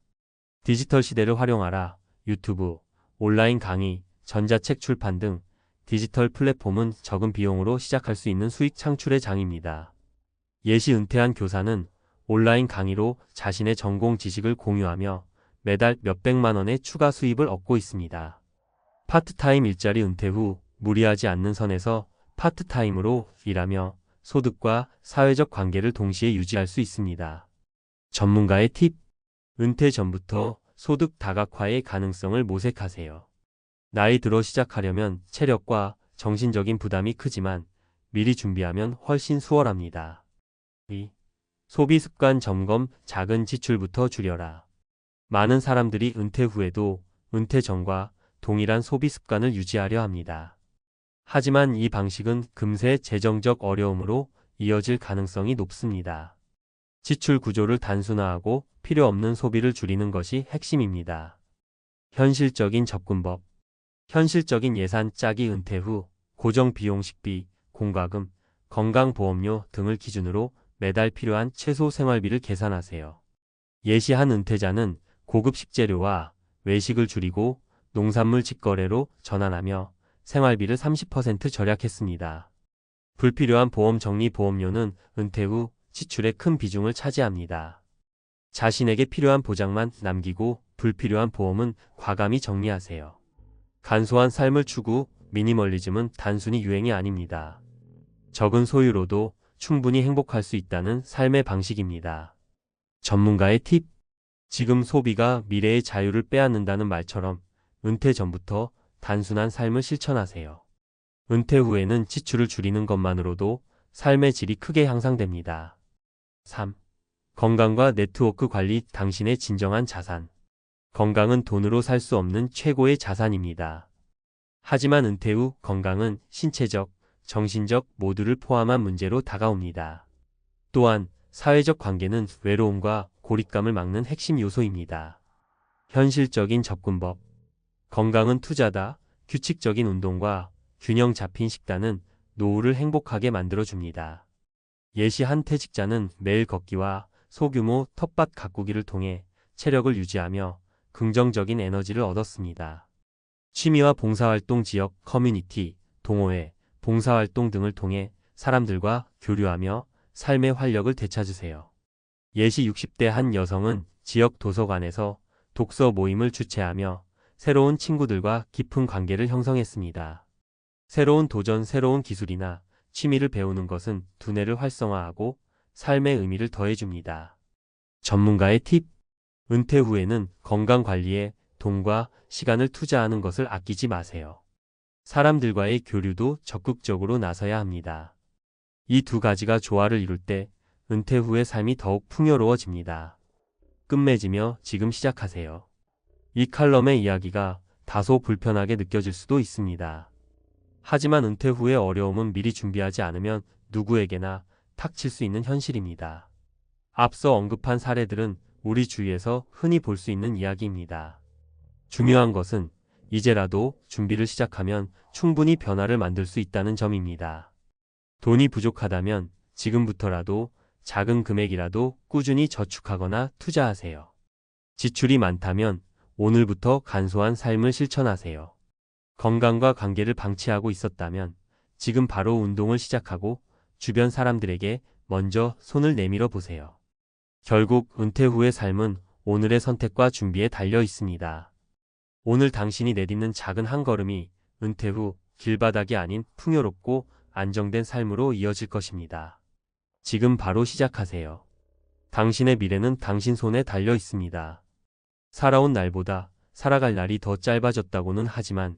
디지털 시대를 활용하라. 유튜브, 온라인 강의, 전자책 출판 등 디지털 플랫폼은 적은 비용으로 시작할 수 있는 수익 창출의 장입니다. 예시 은퇴한 교사는 온라인 강의로 자신의 전공 지식을 공유하며 매달 몇백만 원의 추가 수입을 얻고 있습니다. 파트타임 일자리 은퇴 후 무리하지 않는 선에서 파트타임으로 일하며 소득과 사회적 관계를 동시에 유지할 수 있습니다. 전문가의 팁. 은퇴 전부터 소득 다각화의 가능성을 모색하세요. 나이 들어 시작하려면 체력과 정신적인 부담이 크지만 미리 준비하면 훨씬 수월합니다. 2. 소비 습관 점검. 작은 지출부터 줄여라. 많은 사람들이 은퇴 후에도 은퇴 전과 동일한 소비 습관을 유지하려 합니다. 하지만 이 방식은 금세 재정적 어려움으로 이어질 가능성이 높습니다. 지출 구조를 단순화하고 필요 없는 소비를 줄이는 것이 핵심입니다. 현실적인 접근법. 현실적인 예산 짜기. 은퇴 후 고정 비용 식비, 공과금, 건강보험료 등을 기준으로 매달 필요한 최소 생활비를 계산하세요. 예시 한 은퇴자는 고급 식재료와 외식을 줄이고 농산물 직거래로 전환하며 생활비를 30% 절약했습니다. 불필요한 보험 정리. 보험료는 은퇴 후 지출의 큰 비중을 차지합니다. 자신에게 필요한 보장만 남기고 불필요한 보험은 과감히 정리하세요. 간소한 삶을 추구. 미니멀리즘은 단순히 유행이 아닙니다. 적은 소유로도 충분히 행복할 수 있다는 삶의 방식입니다. 전문가의 팁. 지금 소비가 미래의 자유를 빼앗는다는 말처럼 은퇴 전부터 단순한 삶을 실천하세요. 은퇴 후에는 지출을 줄이는 것만으로도 삶의 질이 크게 향상됩니다. 3. 건강과 네트워크 관리. 당신의 진정한 자산. 건강은 돈으로 살 수 없는 최고의 자산입니다. 하지만 은퇴 후 건강은 신체적, 정신적 모두를 포함한 문제로 다가옵니다. 또한 사회적 관계는 외로움과 고립감을 막는 핵심 요소입니다. 현실적인 접근법. 건강은 투자다. 규칙적인 운동과 균형 잡힌 식단은 노후를 행복하게 만들어줍니다. 예시 한 퇴직자는 매일 걷기와 소규모 텃밭 가꾸기를 통해 체력을 유지하며 긍정적인 에너지를 얻었습니다. 취미와 봉사활동. 지역 커뮤니티, 동호회, 봉사활동 등을 통해 사람들과 교류하며 삶의 활력을 되찾으세요. 예시 60대 한 여성은 지역 도서관에서 독서 모임을 주최하며 새로운 친구들과 깊은 관계를 형성했습니다. 새로운 도전, 새로운 기술이나 취미를 배우는 것은 두뇌를 활성화하고 삶의 의미를 더해줍니다. 전문가의 팁. 은퇴 후에는 건강관리에 돈과 시간을 투자하는 것을 아끼지 마세요. 사람들과의 교류도 적극적으로 나서야 합니다. 이 2가지가 조화를 이룰 때 은퇴 후의 삶이 더욱 풍요로워집니다. 끝맺으며 지금 시작하세요. 이 칼럼의 이야기가 다소 불편하게 느껴질 수도 있습니다. 하지만 은퇴 후의 어려움은 미리 준비하지 않으면 누구에게나 닥칠 수 있는 현실입니다. 앞서 언급한 사례들은 우리 주위에서 흔히 볼 수 있는 이야기입니다. 중요한 것은 이제라도 준비를 시작하면 충분히 변화를 만들 수 있다는 점입니다. 돈이 부족하다면 지금부터라도 작은 금액이라도 꾸준히 저축하거나 투자하세요. 지출이 많다면 오늘부터 간소한 삶을 실천하세요. 건강과 관계를 방치하고 있었다면 지금 바로 운동을 시작하고 주변 사람들에게 먼저 손을 내밀어 보세요. 결국 은퇴 후의 삶은 오늘의 선택과 준비에 달려 있습니다. 오늘 당신이 내딛는 작은 한 걸음이 은퇴 후 길바닥이 아닌 풍요롭고 안정된 삶으로 이어질 것입니다. 지금 바로 시작하세요. 당신의 미래는 당신 손에 달려 있습니다. 살아온 날보다 살아갈 날이 더 짧아졌다고는 하지만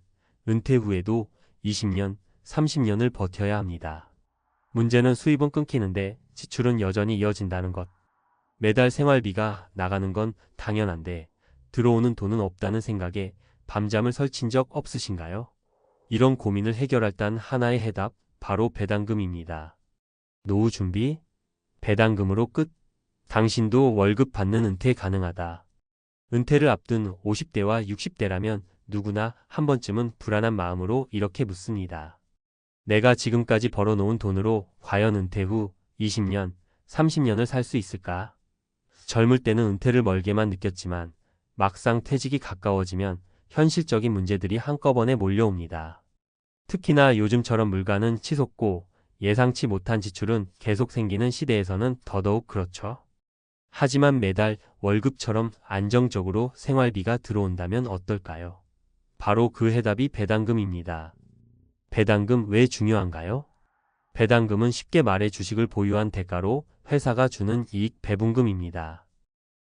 은퇴 후에도 20년, 30년을 버텨야 합니다. 문제는 수입은 끊기는데 지출은 여전히 이어진다는 것. 매달 생활비가 나가는 건 당연한데 들어오는 돈은 없다는 생각에 밤잠을 설친 적 없으신가요? 이런 고민을 해결할 단 하나의 해답, 바로 배당금입니다. 노후 준비? 배당금으로 끝? 당신도 월급 받는 은퇴 가능하다. 은퇴를 앞둔 50대와 60대라면 누구나 한 번쯤은 불안한 마음으로 이렇게 묻습니다. 내가 지금까지 벌어놓은 돈으로 과연 은퇴 후 20년, 30년을 살 수 있을까? 젊을 때는 은퇴를 멀게만 느꼈지만 막상 퇴직이 가까워지면 현실적인 문제들이 한꺼번에 몰려옵니다. 특히나 요즘처럼 물가는 치솟고 예상치 못한 지출은 계속 생기는 시대에서는 더더욱 그렇죠. 하지만 매달 월급처럼 안정적으로 생활비가 들어온다면 어떨까요? 바로 그 해답이 배당금입니다. 배당금 왜 중요한가요? 배당금은 쉽게 말해 주식을 보유한 대가로 회사가 주는 이익 배분금입니다.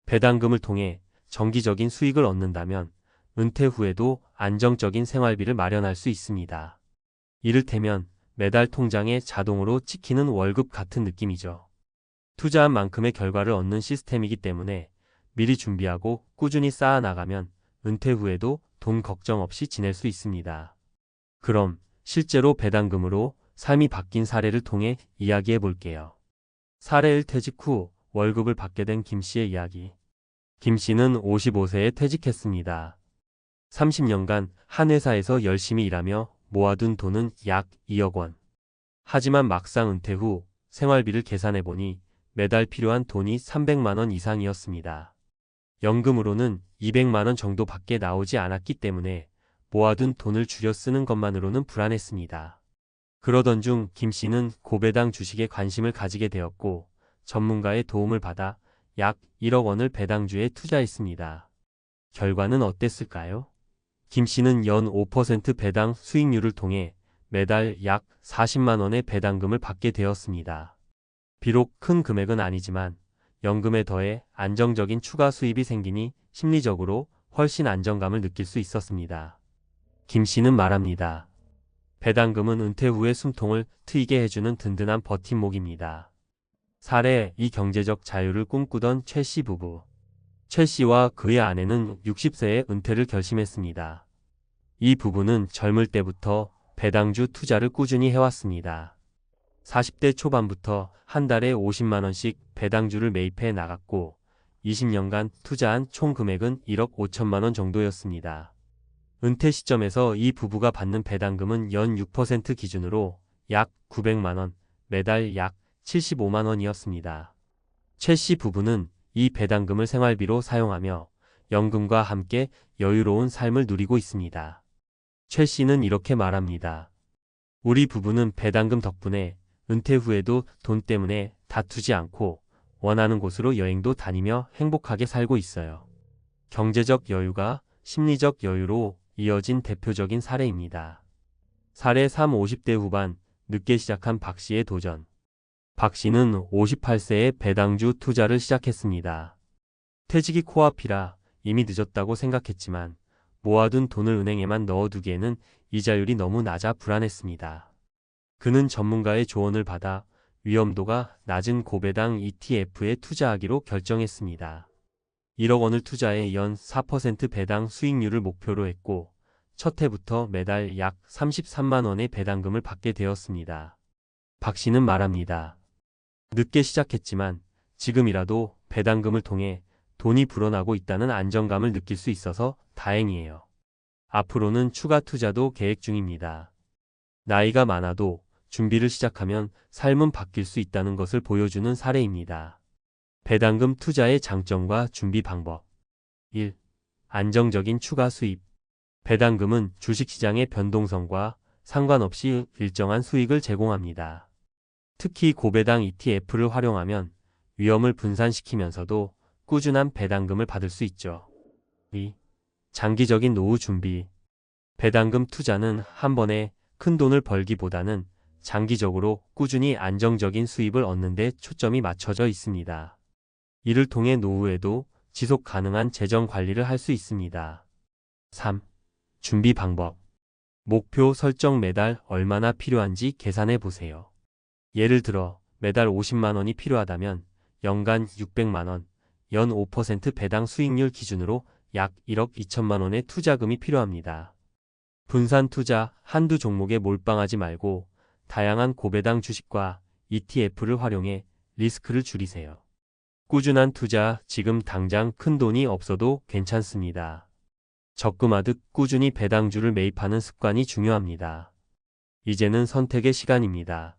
배당금을 통해 정기적인 수익을 얻는다면 은퇴 후에도 안정적인 생활비를 마련할 수 있습니다. 이를테면 매달 통장에 자동으로 찍히는 월급 같은 느낌이죠. 투자한 만큼의 결과를 얻는 시스템이기 때문에 미리 준비하고 꾸준히 쌓아나가면 은퇴 후에도 돈 걱정 없이 지낼 수 있습니다. 그럼 실제로 배당금으로 삶이 바뀐 사례를 통해 이야기해 볼게요. 사례 1. 퇴직 후 월급을 받게 된 김 씨의 이야기. 김 씨는 55세에 퇴직했습니다. 30년간 한 회사에서 열심히 일하며 모아둔 돈은 약 2억 원. 하지만 막상 은퇴 후 생활비를 계산해 보니 매달 필요한 돈이 300만 원 이상이었습니다. 연금으로는 200만 원 정도밖에 나오지 않았기 때문에 모아둔 돈을 줄여 쓰는 것만으로는 불안했습니다. 그러던 중 김 씨는 고배당 주식에 관심을 가지게 되었고 전문가의 도움을 받아 약 1억 원을 배당주에 투자했습니다. 결과는 어땠을까요? 김 씨는 연 5% 배당 수익률을 통해 매달 약 40만 원의 배당금을 받게 되었습니다. 비록 큰 금액은 아니지만 연금에 더해 안정적인 추가 수입이 생기니 심리적으로 훨씬 안정감을 느낄 수 있었습니다. 김 씨는 말합니다. 배당금은 은퇴 후의 숨통을 트이게 해주는 든든한 버팀목입니다. 사례 2. 경제적 자유를 꿈꾸던 최 씨 부부. 최 씨와 그의 아내는 60세에 은퇴를 결심했습니다. 이 부부는 젊을 때부터 배당주 투자를 꾸준히 해왔습니다. 40대 초반부터 한 달에 50만 원씩 배당주를 매입해 나갔고 20년간 투자한 총 금액은 1억 5천만 원 정도였습니다. 은퇴 시점에서 이 부부가 받는 배당금은 연 6% 기준으로 약 900만 원, 매달 약 75만 원이었습니다. 최 씨 부부는 이 배당금을 생활비로 사용하며 연금과 함께 여유로운 삶을 누리고 있습니다. 최 씨는 이렇게 말합니다. 우리 부부는 배당금 덕분에 은퇴 후에도 돈 때문에 다투지 않고 원하는 곳으로 여행도 다니며 행복하게 살고 있어요. 경제적 여유가 심리적 여유로 이어진 대표적인 사례입니다. 사례 3. 50대 후반 늦게 시작한 박 씨의 도전. 박 씨는 58세에 배당주 투자를 시작했습니다. 퇴직이 코앞이라 이미 늦었다고 생각했지만 모아둔 돈을 은행에만 넣어두기에는 이자율이 너무 낮아 불안했습니다. 그는 전문가의 조언을 받아 위험도가 낮은 고배당 ETF에 투자하기로 결정했습니다. 1억 원을 투자해 연 4% 배당 수익률을 목표로 했고 첫 해부터 매달 약 33만 원의 배당금을 받게 되었습니다. 박 씨는 말합니다. 늦게 시작했지만 지금이라도 배당금을 통해 돈이 불어나고 있다는 안정감을 느낄 수 있어서 다행이에요. 앞으로는 추가 투자도 계획 중입니다. 나이가 많아도 준비를 시작하면 삶은 바뀔 수 있다는 것을 보여주는 사례입니다. 배당금 투자의 장점과 준비 방법. 1. 안정적인 추가 수입. 배당금은 주식시장의 변동성과 상관없이 일정한 수익을 제공합니다. 특히 고배당 ETF를 활용하면 위험을 분산시키면서도 꾸준한 배당금을 받을 수 있죠. 2. 장기적인 노후 준비. 배당금 투자는 한 번에 큰 돈을 벌기보다는 장기적으로 꾸준히 안정적인 수입을 얻는 데 초점이 맞춰져 있습니다. 이를 통해 노후에도 지속 가능한 재정 관리를 할 수 있습니다. 3. 준비 방법. 목표 설정. 매달 얼마나 필요한지 계산해 보세요. 예를 들어 매달 50만 원이 필요하다면 연간 600만 원, 연 5% 배당 수익률 기준으로 약 1억 2천만 원의 투자금이 필요합니다. 분산 투자. 한두 종목에 몰빵하지 말고 다양한 고배당 주식과 ETF를 활용해 리스크를 줄이세요. 꾸준한 투자. 지금 당장 큰 돈이 없어도 괜찮습니다. 적금하듯 꾸준히 배당주를 매입하는 습관이 중요합니다. 이제는 선택의 시간입니다.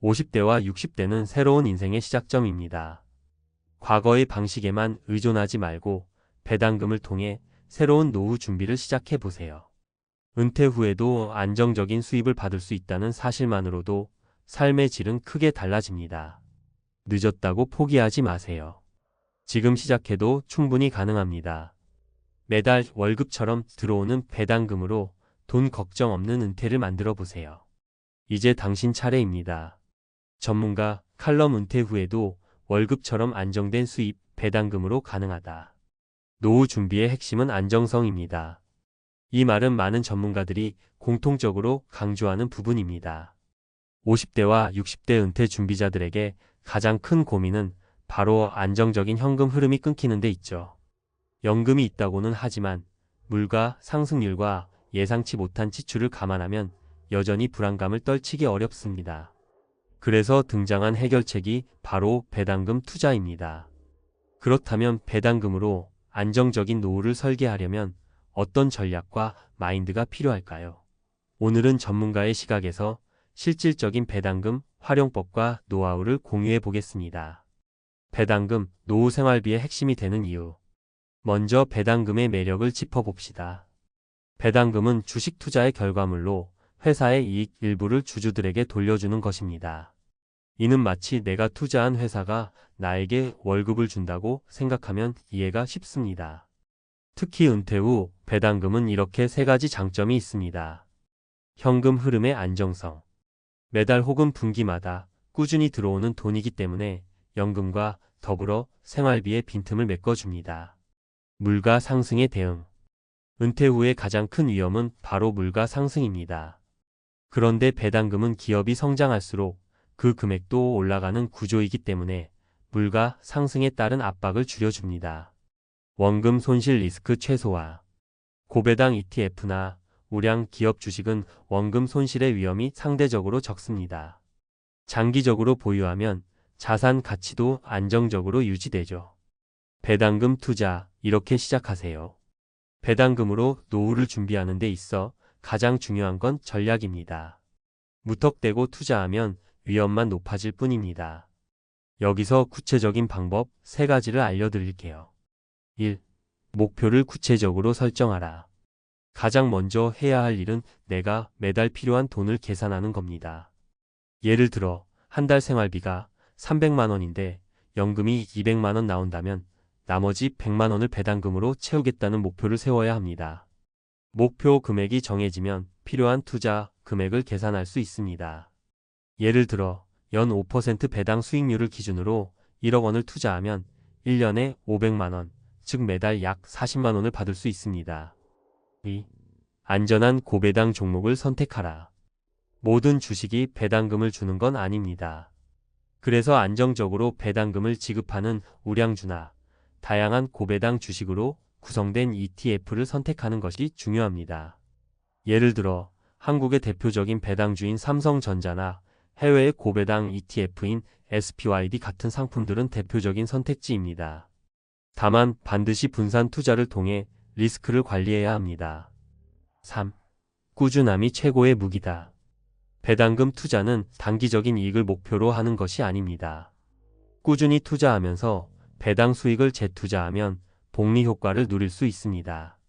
50대와 60대는 새로운 인생의 시작점입니다. 과거의 방식에만 의존하지 말고 배당금을 통해 새로운 노후 준비를 시작해 보세요. 은퇴 후에도 안정적인 수입을 받을 수 있다는 사실만으로도 삶의 질은 크게 달라집니다. 늦었다고 포기하지 마세요. 지금 시작해도 충분히 가능합니다. 매달 월급처럼 들어오는 배당금으로 돈 걱정 없는 은퇴를 만들어 보세요. 이제 당신 차례입니다. 전문가 칼럼. 은퇴 후에도 월급처럼 안정된 수입, 배당금으로 가능하다. 노후 준비의 핵심은 안정성입니다. 이 말은 많은 전문가들이 공통적으로 강조하는 부분입니다. 50대와 60대 은퇴 준비자들에게 가장 큰 고민은 바로 안정적인 현금 흐름이 끊기는 데 있죠. 연금이 있다고는 하지만 물가 상승률과 예상치 못한 지출을 감안하면 여전히 불안감을 떨치기 어렵습니다. 그래서 등장한 해결책이 바로 배당금 투자입니다. 그렇다면 배당금으로 안정적인 노후를 설계하려면 어떤 전략과 마인드가 필요할까요? 오늘은 전문가의 시각에서 실질적인 배당금 활용법과 노하우를 공유해 보겠습니다. 배당금, 노후 생활비의 핵심이 되는 이유. 먼저 배당금의 매력을 짚어봅시다. 배당금은 주식 투자의 결과물로 회사의 이익 일부를 주주들에게 돌려주는 것입니다. 이는 마치 내가 투자한 회사가 나에게 월급을 준다고 생각하면 이해가 쉽습니다. 특히 은퇴 후 배당금은 이렇게 세 가지 장점이 있습니다. 현금 흐름의 안정성. 매달 혹은 분기마다 꾸준히 들어오는 돈이기 때문에 연금과 더불어 생활비의 빈틈을 메꿔줍니다. 물가 상승에 대응. 은퇴 후의 가장 큰 위험은 바로 물가 상승입니다. 그런데 배당금은 기업이 성장할수록 그 금액도 올라가는 구조이기 때문에 물가 상승에 따른 압박을 줄여줍니다. 원금 손실 리스크 최소화. 고배당 ETF나 우량 기업 주식은 원금 손실의 위험이 상대적으로 적습니다. 장기적으로 보유하면 자산 가치도 안정적으로 유지되죠. 배당금 투자, 이렇게 시작하세요. 배당금으로 노후를 준비하는 데 있어 가장 중요한 건 전략입니다. 무턱대고 투자하면 위험만 높아질 뿐입니다. 여기서 구체적인 방법 3가지를 알려드릴게요. 1. 목표를 구체적으로 설정하라. 가장 먼저 해야 할 일은 내가 매달 필요한 돈을 계산하는 겁니다. 예를 들어 한 달 생활비가 300만 원인데 연금이 200만 원 나온다면 나머지 100만 원을 배당금으로 채우겠다는 목표를 세워야 합니다. 목표 금액이 정해지면 필요한 투자 금액을 계산할 수 있습니다. 예를 들어 연 5% 배당 수익률을 기준으로 1억 원을 투자하면 1년에 500만 원, 즉 매달 약 40만 원을 받을 수 있습니다. 2. 안전한 고배당 종목을 선택하라. 모든 주식이 배당금을 주는 건 아닙니다. 그래서 안정적으로 배당금을 지급하는 우량주나 다양한 고배당 주식으로 구성된 ETF를 선택하는 것이 중요합니다. 예를 들어 한국의 대표적인 배당주인 삼성전자나 해외의 고배당 ETF인 SPYD 같은 상품들은 대표적인 선택지입니다. 다만 반드시 분산 투자를 통해 리스크를 관리해야 합니다. 3. 꾸준함이 최고의 무기다. 배당금 투자는 단기적인 이익을 목표로 하는 것이 아닙니다. 꾸준히 투자하면서 배당 수익을 재투자하면 복리 효과를 누릴 수 있습니다.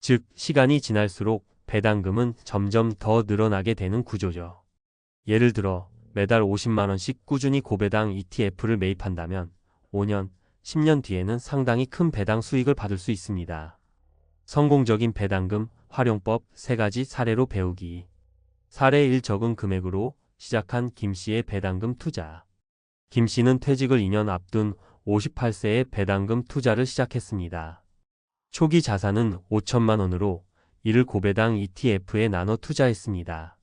즉, 시간이 지날수록 배당금은 점점 더 늘어나게 되는 구조죠. 예를 들어 매달 50만 원씩 꾸준히 고배당 ETF를 매입한다면 5년, 10년 뒤에는 상당히 큰 배당 수익을 받을 수 있습니다. 성공적인 배당금 활용법 3가지 사례로 배우기. 사례 1. 적은 금액으로 시작한 김 씨의 배당금 투자. 김 씨는 퇴직을 2년 앞둔 58세에 배당금 투자를 시작했습니다. 초기 자산은 5천만 원으로 이를 고배당 ETF에 나눠 투자했습니다.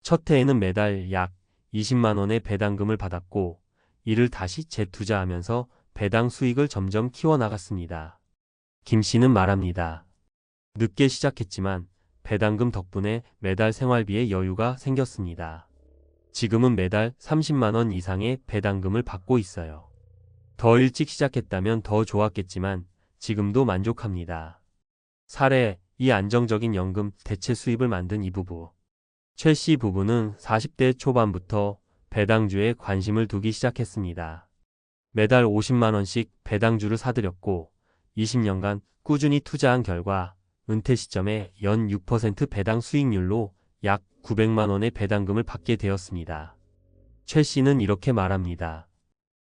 첫 해에는 매달 약 20만 원의 배당금을 받았고 이를 다시 재투자하면서 배당 수익을 점점 키워나갔습니다. 김 씨는 말합니다. 늦게 시작했지만 배당금 덕분에 매달 생활비에 여유가 생겼습니다. 지금은 매달 30만 원 이상의 배당금을 받고 있어요. 더 일찍 시작했다면 더 좋았겠지만 지금도 만족합니다. 사례 2. 안정적인 연금 대체 수입을 만든 이 부부. 최 씨 부부는 40대 초반부터 배당주에 관심을 두기 시작했습니다. 매달 50만 원씩 배당주를 사들였고 20년간 꾸준히 투자한 결과 은퇴 시점에 연 6% 배당 수익률로 약 900만 원의 배당금을 받게 되었습니다. 최 씨는 이렇게 말합니다.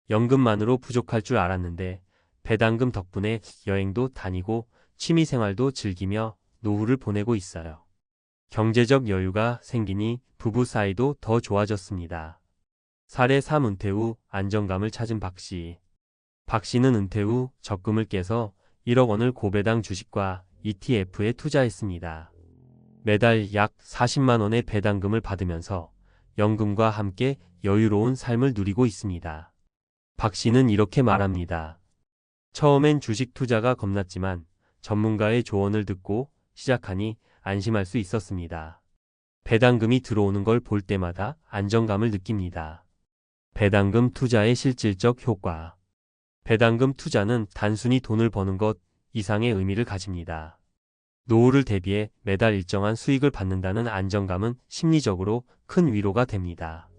연금만으로 부족할 줄 알았는데 배당금 덕분에 여행도 다니고 취미생활도 즐기며 노후를 보내고 있어요. 경제적 여유가 생기니 부부 사이도 더 좋아졌습니다. 사례 3. 은퇴 후 안정감을 찾은 박 씨. 박 씨는 은퇴 후 적금을 깨서 1억 원을 고배당 주식과 ETF에 투자했습니다. 매달 약 40만 원의 배당금을 받으면서 연금과 함께 여유로운 삶을 누리고 있습니다. 박 씨는 이렇게 말합니다. 처음엔 주식 투자가 겁났지만 전문가의 조언을 듣고 시작하니 안심할 수 있었습니다. 배당금이 들어오는 걸 볼 때마다 안정감을 느낍니다. 배당금 투자의 실질적 효과. 배당금 투자는 단순히 돈을 버는 것 이상의 의미를 가집니다. 노후를 대비해 매달 일정한 수익을 받는다는 안정감은 심리적으로 큰 위로가 됩니다.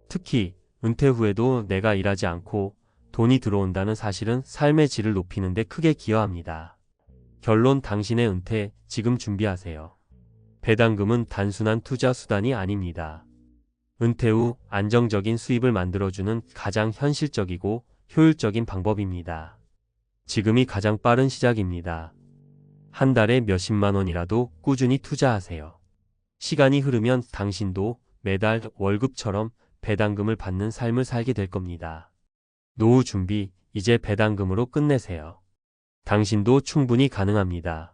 특히 은퇴 후에도 내가 일하지 않고 돈이 들어온다는 사실은 삶의 질을 높이는 데 크게 기여합니다. 결론, 당신의 은퇴 지금 준비하세요. 배당금은 단순한 투자 수단이 아닙니다. 은퇴 후 안정적인 수입을 만들어주는 가장 현실적이고 효율적인 방법입니다. 지금이 가장 빠른 시작입니다. 한 달에 몇십만 원이라도 꾸준히 투자하세요. 시간이 흐르면 당신도 매달 월급처럼 배당금을 받는 삶을 살게 될 겁니다. 노후 준비, 이제 배당금으로 끝내세요. 당신도 충분히 가능합니다.